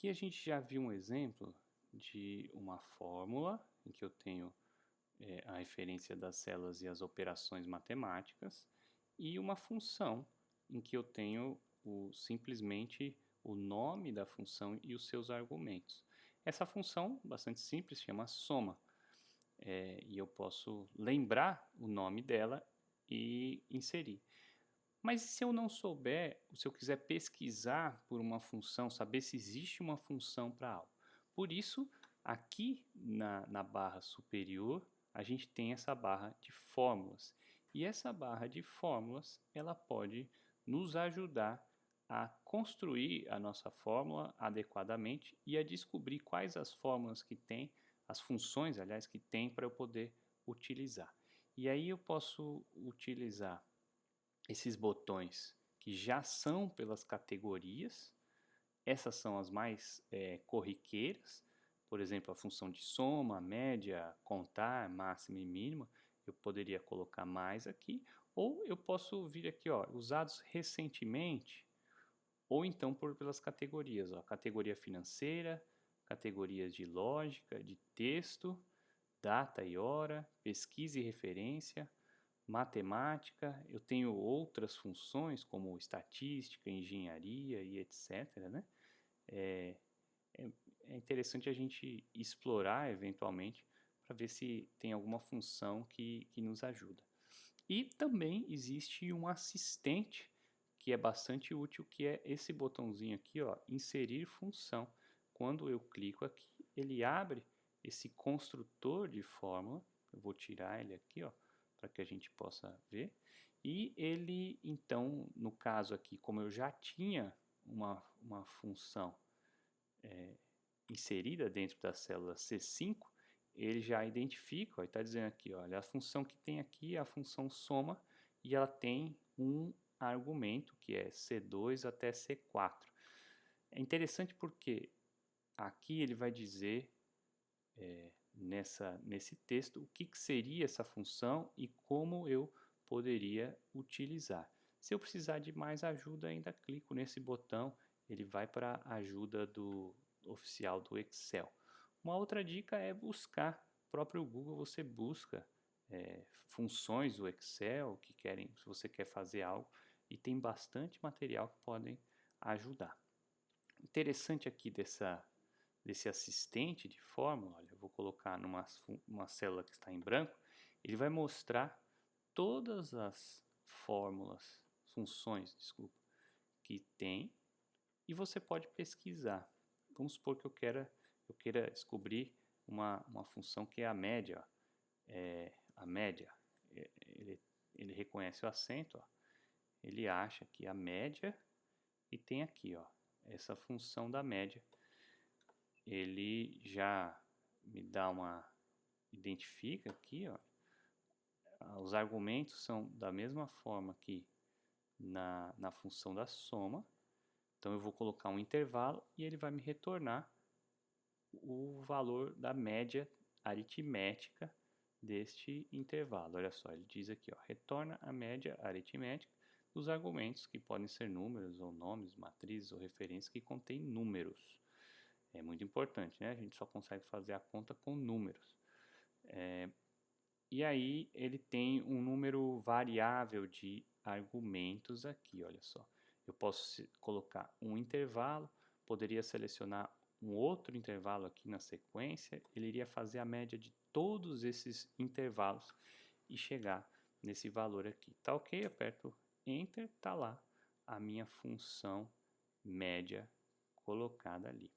Aqui a gente já viu um exemplo de uma fórmula em que eu tenho a referência das células e as operações matemáticas e uma função em que eu tenho simplesmente o nome da função e os seus argumentos. Essa função, bastante simples, chama soma, e eu posso lembrar o nome dela e inserir. Mas e se eu não souber, se eu quiser pesquisar por uma função, saber se existe uma função para algo? Por isso, aqui na barra superior, a gente tem essa barra de fórmulas. E essa barra de fórmulas, ela pode nos ajudar a construir a nossa fórmula adequadamente e a descobrir quais as fórmulas que tem, as funções, aliás, que tem para eu poder utilizar. E aí eu posso utilizar esses botões que já são pelas categorias. Essas são as mais corriqueiras, por exemplo, a função de soma, média, contar, máxima e mínima. Eu poderia colocar mais aqui, ou eu posso vir aqui, ó, usados recentemente, ou então pelas categorias, ó, categoria financeira, categorias de lógica, de texto, data e hora, pesquisa e referência, matemática. Eu tenho outras funções como estatística, engenharia e etc, né? É, é interessante a gente explorar eventualmente para ver se tem alguma função que nos ajuda. E também existe um assistente que é bastante útil, que é esse botãozinho aqui, ó, inserir função. Quando eu clico aqui, ele abre esse construtor de fórmula. Eu vou tirar ele aqui, ó, para que a gente possa ver. E ele, então, no caso aqui, como eu já tinha uma função inserida dentro da célula C5, ele já identifica, está dizendo aqui, olha, a função que tem aqui é a função soma e ela tem um argumento que é C2 até C4. É interessante porque aqui ele vai dizer nesse texto o que seria essa função e como eu poderia utilizar. Se eu precisar de mais ajuda, ainda clico nesse botão, ele vai para a ajuda oficial do Excel. Uma outra dica é buscar. O próprio Google você busca funções do Excel que querem, se você quer fazer algo, e tem bastante material que podem ajudar. Interessante aqui desse assistente de fórmula, olha, eu vou colocar uma célula que está em branco, ele vai mostrar todas as fórmulas, funções, desculpa, que tem, e você pode pesquisar. Vamos supor que eu queira descobrir uma função que é a média. A média, ele reconhece o acento, ó, ele acha que a média, e tem aqui, ó, essa função da média. Ele já me dá identifica aqui, ó, os argumentos são da mesma forma que na função da soma. Então eu vou colocar um intervalo e ele vai me retornar o valor da média aritmética deste intervalo. Olha só, ele diz aqui, ó, retorna a média aritmética dos argumentos, que podem ser números ou nomes, matrizes ou referências que contêm números. É muito importante, né? A gente só consegue fazer a conta com números. E aí ele tem um número variável de argumentos aqui, olha só. Eu posso colocar um intervalo, poderia selecionar um outro intervalo aqui na sequência, ele iria fazer a média de todos esses intervalos e chegar nesse valor aqui. Tá ok? Aperto Enter, tá lá a minha função média colocada ali.